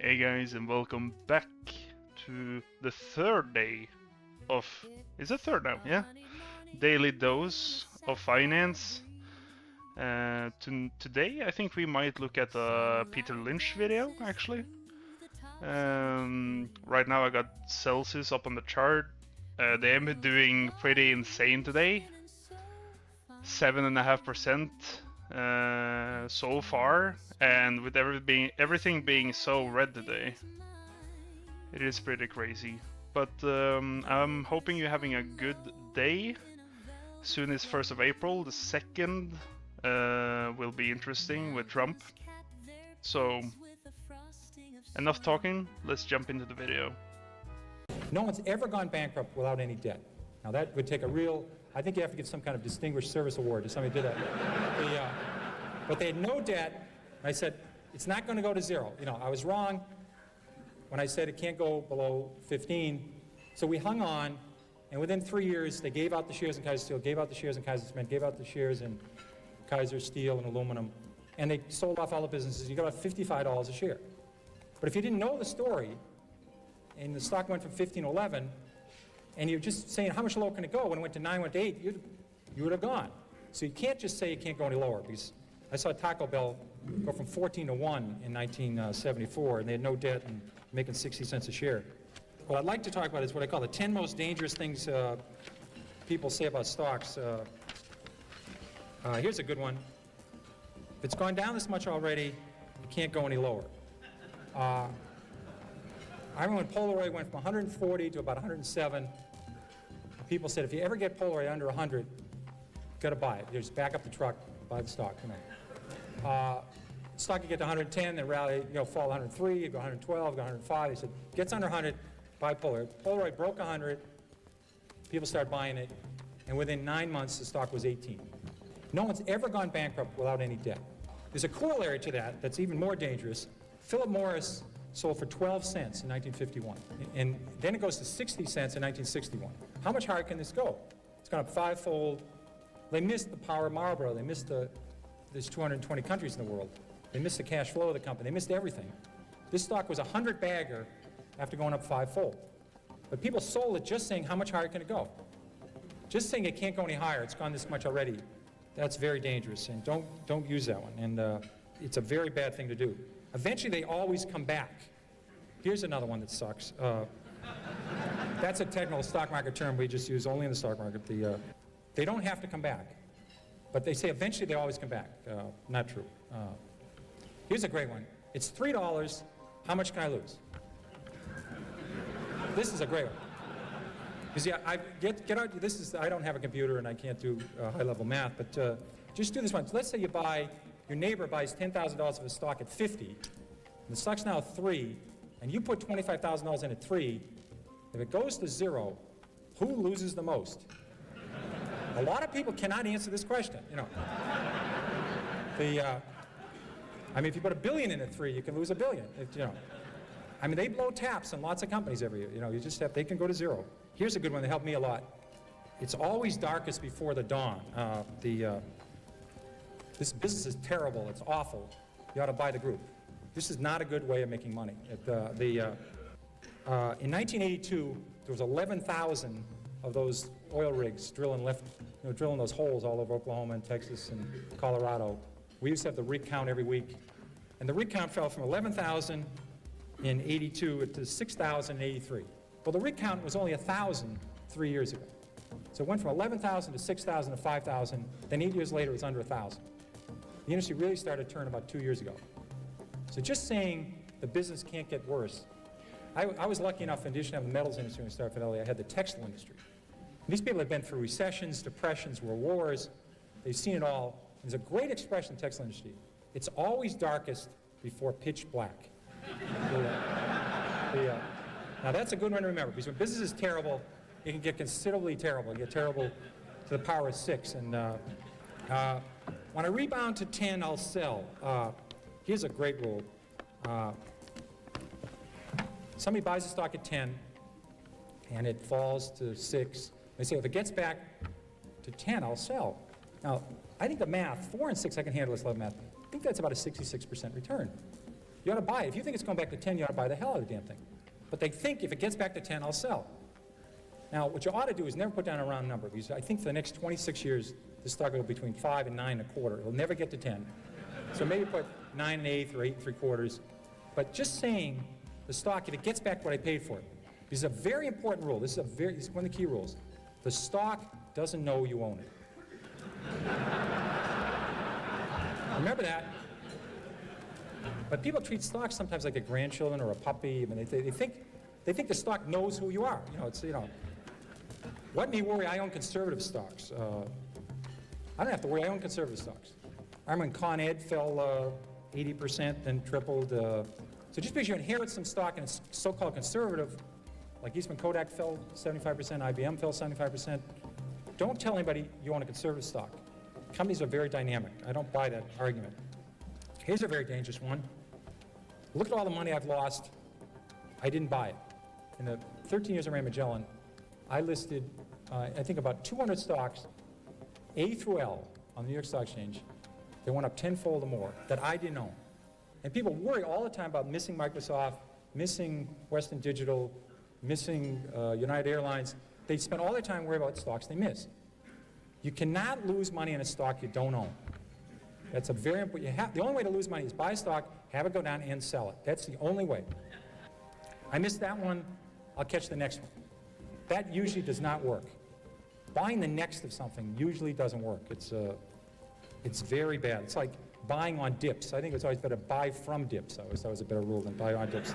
Hey guys, and welcome back to the third day of. Is it third now? Yeah? Daily dose of finance. Today, I think we might look at a Peter Lynch video actually. Right now, I got Celsius up on the chart. They have been doing pretty insane today. 7.5% so far, and with everything being so red today, it is pretty crazy. But I'm hoping you're having a good day. Soon is 1st of April. The 2nd will be interesting with Trump. So enough talking, let's jump into the video. No one's ever gone bankrupt without any debt. Now that would take a real, I think you have to give some kind of distinguished service award to somebody who did that. But they had no debt. I said, it's not going to go to zero. You know, I was wrong when I said it can't go below 15. So we hung on, and within 3 years, they gave out the shares in Kaiser Steel, gave out the shares in Kaiser Cement, gave out the shares in Kaiser Steel and aluminum, and they sold off all the businesses. You got about $55 a share. But if you didn't know the story, and the stock went from 15 to 11, and you're just saying how much lower can it go, when it went to 9, went to 8, you would have gone. So you can't just say it can't go any lower, because I saw Taco Bell go from 14 to 1 in 1974, and they had no debt and making 60 cents a share. What I'd like to talk about is what I call the 10 most dangerous things people say about stocks. Here's a good one. If it's gone down this much already, it can't go any lower. I remember when Polaroid went from 140 to about 107. People said, if you ever get Polaroid under 100, got to buy it. Just back up the truck, buy the stock. You know. Stock you get to 110, then rally, fall 103, you go 112, go 105. They said, gets under 100, buy Polaroid. Polaroid broke 100. People started buying it, and within 9 months, the stock was 18. No one's ever gone bankrupt without any debt. There's a corollary to that that's even more dangerous. Philip Morris sold for 12 cents in 1951, and then it goes to 60 cents in 1961. How much higher can this go? It's gone up fivefold. They missed the power of Marlboro. They missed there's 220 countries in the world. They missed the cash flow of the company. They missed everything. This stock was a 100-bagger after going up fivefold. But people sold it just saying, how much higher can it go? Just saying it can't go any higher. It's gone this much already. That's very dangerous, and don't use that one. And it's a very bad thing to do. Eventually, they always come back. Here's another one that sucks. That's a technical stock market term we just use only in the stock market. They don't have to come back, but they say eventually they always come back. Not true. Here's a great one. It's $3. How much can I lose? This is a great one. Because get out. I don't have a computer and I can't do high-level math, but just do this one. So let's say your neighbor buys $10,000 of a stock at 50, and the stock's now 3, and you put $25,000 in at 3. If it goes to 0, who loses the most? A lot of people cannot answer this question. If you put $1 billion in at 3, you can lose $1 billion. They blow taps on lots of companies every year. They can go to 0. Here's a good one that helped me a lot. It's always darkest before the dawn. This business is terrible. It's awful. You ought to buy the group. This is not a good way of making money. In 1982, there was 11,000 of those oil rigs drilling those holes all over Oklahoma and Texas and Colorado. We used to have the rig count every week, and the rig count fell from 11,000 in 82 to 6,000 in 83. Well, the rig count was only 1,000 3 years ago. So it went from 11,000 to 6,000 to 5,000. Then 8 years later, it was under 1,000. The industry really started to turn about 2 years ago. So just saying the business can't get worse. I was lucky enough, in addition to having the metals industry when I started Fidelity, I had the textile industry. And these people have been through recessions, depressions, world wars. They've seen it all. There's a great expression in the textile industry. It's always darkest before pitch black. Now that's a good one to remember, because when business is terrible, it can get considerably terrible. You get terrible to the power of 6. And when I rebound to 10, I'll sell. Here's a great rule. Somebody buys a stock at 10, and it falls to 6. They say, if it gets back to 10, I'll sell. Now, I think the math, 4 and 6, I can handle this level math. I think that's about a 66% return. You You ought to buy it. If you think it's going back to 10, you ought to buy the hell out of the damn thing. But they think if it gets back to 10, I'll sell. Now, what you ought to do is never put down a round number, because I think for the next 26 years, the stock will go between 5 and 9 1/4. It'll never get to 10. So maybe put 9 1/8 or 8 3/4. But just saying the stock, if it gets back what I paid for it, this is a very important rule. This is one of the key rules. The stock doesn't know you own it. Remember that. But people treat stocks sometimes like a grandchildren or a puppy. I mean, they think the stock knows who you are. What may worry? I own conservative stocks. I don't have to worry. I own conservative stocks. I remember when Con Ed fell 80%, then tripled. So just because you inherit some stock and it's so-called conservative, like Eastman Kodak fell 75%, IBM fell 75%, don't tell anybody you own a conservative stock. Companies are very dynamic. I don't buy that argument. Here's a very dangerous one. Look at all the money I've lost. I didn't buy it. In the 13 years I ran Magellan, I listed, I think, about 200 stocks, A through L, on the New York Stock Exchange. They went up tenfold or more that I didn't own. And people worry all the time about missing Microsoft, missing Western Digital, missing United Airlines. They spend all their time worrying about stocks they miss. You cannot lose money in a stock you don't own. That's a very important. The only way to lose money is buy a stock, have it go down, and sell it. That's the only way. I missed that one. I'll catch the next one. That usually does not work. Buying the next of something usually doesn't work. It's very bad. It's like buying on dips. I think it's always better to buy from dips. I always thought it was a better rule than buy on dips.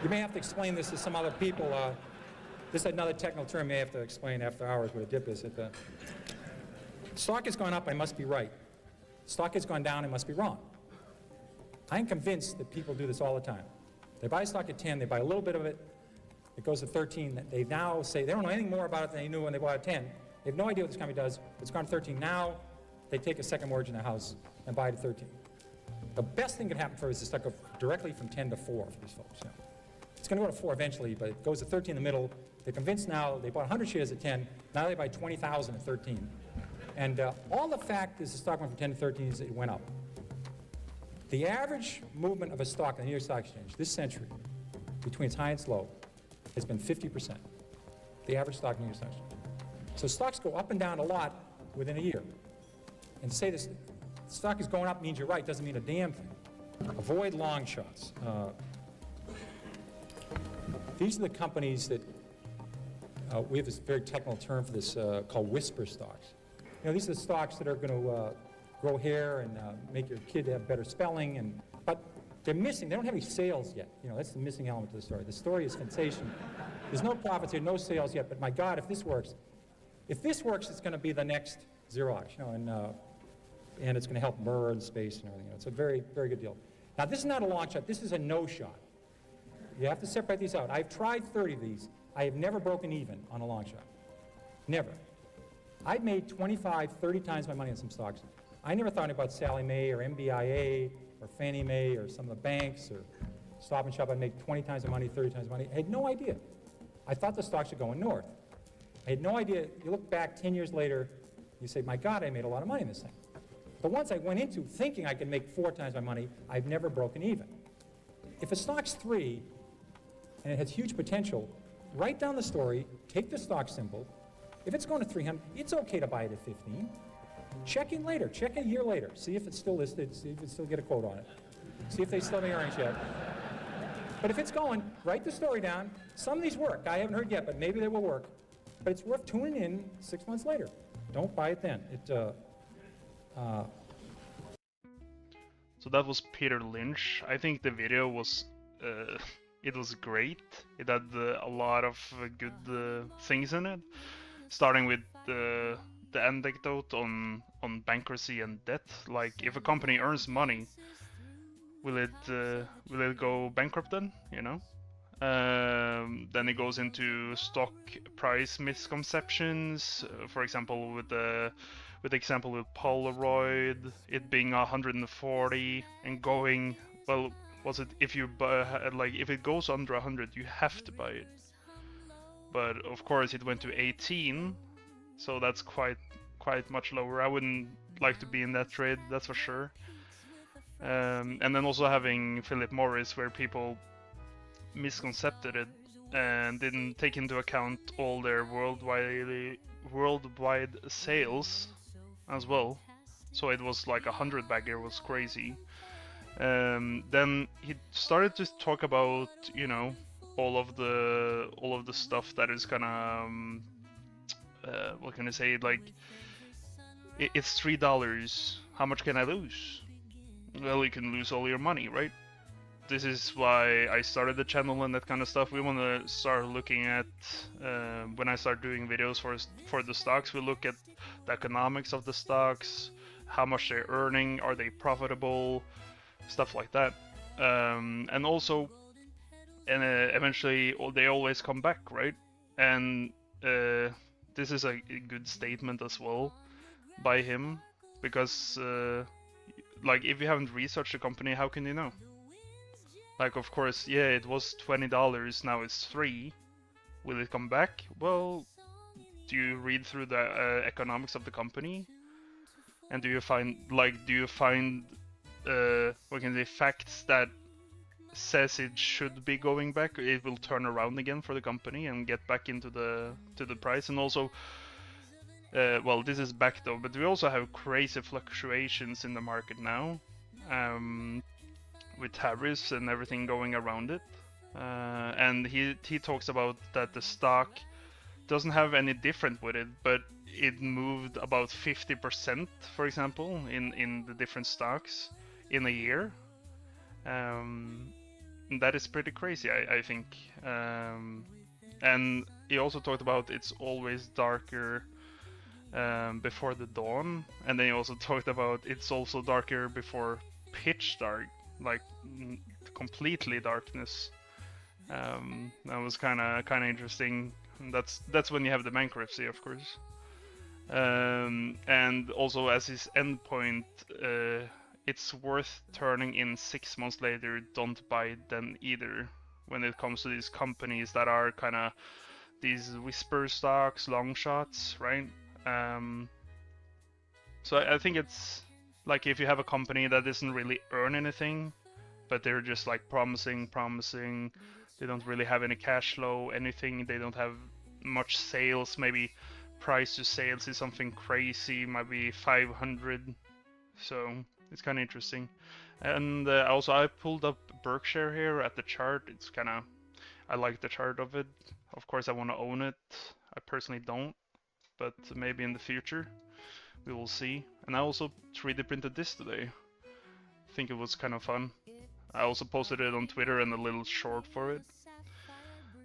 You may have to explain this to some other people. This is another technical term you may have to explain after hours what a dip is. Stock has gone up, I must be right. Stock has gone down, I must be wrong. I'm convinced that people do this all the time. They buy stock at 10, they buy a little bit of it, it goes to 13. They now say they don't know anything more about it than they knew when they bought at 10. They have no idea what this company does. It's gone to 13. Now they take a second mortgage in their house and buy it at 13. The best thing that could happen for us is the stock go directly from 10 to 4 for these folks. Yeah. It's going to go to 4 eventually, but it goes to 13 in the middle. They're convinced now. They bought 100 shares at 10. Now they buy 20,000 at 13. And all the fact is the stock went from 10 to 13 is it went up. The average movement of a stock in the New York Stock Exchange this century, between its high and its low, has been 50%. The average stock in the New York Stock Exchange. So stocks go up and down a lot within a year. And to say this stock is going up means you're right doesn't mean a damn thing. Avoid long shots. These are the companies that, we have this very technical term for this called whisper stocks. These are the stocks that are going to grow hair and make your kid have better spelling, but they're missing. They don't have any sales yet. That's the missing element to the story. The story is sensational. There's no profits here, no sales yet, but my God, if this works, it's going to be the next Xerox, and it's going to help Murr and space and everything. It's a very, very good deal. Now, this is not a long shot. This is a no shot. You have to separate these out. I've tried 30 of these. I have never broken even on a long shot. Never. I've made 25, 30 times my money on some stocks. I never thought about Sallie Mae or MBIA or Fannie Mae or some of the banks or Stop and Shop. I'd make 20 times the money, 30 times the money. I had no idea. I thought the stocks were going north. I had no idea. You look back 10 years later, you say, my God, I made a lot of money in this thing. But once I went into thinking I could make 4 times my money, I've never broken even. If a stock's 3 and it has huge potential, write down the story, take the stock symbol. If it's going to 300, it's okay to buy it at 15. Check in later, check a year later, see if it's still listed, see if it still get a quote on it, see if they still have any earnings yet. But if it's going, write the story down. Some of these work. I haven't heard yet, but maybe they will work. But it's worth tuning in 6 months later. Don't buy it then. So that was Peter Lynch. I think the video was it was great. It had a lot of good things in it, starting with the anecdote on bankruptcy and debt. Like, if a company earns money, will it go bankrupt then? Then it goes into stock price misconceptions. For example, with the example with Polaroid, it being 140 and going, well, was it if you buy, like, if it goes under 100, you have to buy it. But of course, it went to 18, so that's quite much lower. I wouldn't like to be in that trade, that's for sure. And then also having Philip Morris, where people misconcepted it and didn't take into account all their worldwide sales as well. So it was like 100 bagger was crazy. Then he started to talk about, you know, all of the stuff that is kind of what can I say, like it's $3. How much can I lose? Well, you can lose all your money, right? This is why I started the channel and that kind of stuff. We want to start looking at when I start doing videos for the stocks. We look at the economics of the stocks, how much they're earning, are they profitable, stuff like that. And also, and eventually they always come back, right? And this is a good statement as well by him, because like if you haven't researched the company, how can you know? Like, of course, yeah, it was $20, now it's $3. Will it come back? Well, do you read through the economics of the company? And do you find what can I say, facts that says it should be going back? It will turn around again for the company and get back into the price. And also, well, this is back though, but we also have crazy fluctuations in the market now. With tariffs and everything going around it, and he talks about that the stock doesn't have any different with it, but it moved about 50%, for example, in the different stocks in a year. That is pretty crazy, I think. And he also talked about it's always darker before the dawn, and then he also talked about it's also darker before pitch dark, like completely darkness. That was kind of interesting. That's when you have the bankruptcy, of course. And also as his endpoint, it's worth turning in 6 months later. Don't buy it then either. When it comes to these companies that are kind of these whisper stocks, long shots, right? So I think it's like if you have a company that doesn't really earn anything, but they're just like promising, they don't really have any cash flow, anything, they don't have much sales, maybe price to sales is something crazy, maybe 500. So it's kind of interesting. And also I pulled up Berkshire here at the chart. It's kind of, I like the chart of it. Of course I want to own it. I personally don't, but maybe in the future. We will see. And I also 3D printed this today. I think it was kind of fun. I also posted it on Twitter and a little short for it.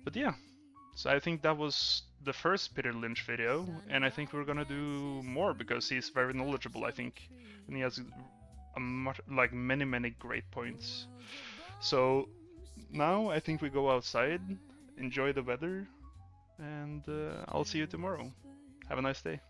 But yeah, so I think that was the first Peter Lynch video, and I think we're gonna do more because he's very knowledgeable, I think, and he has like many great points. So now I think we go outside, enjoy the weather, and I'll see you tomorrow. Have a nice day.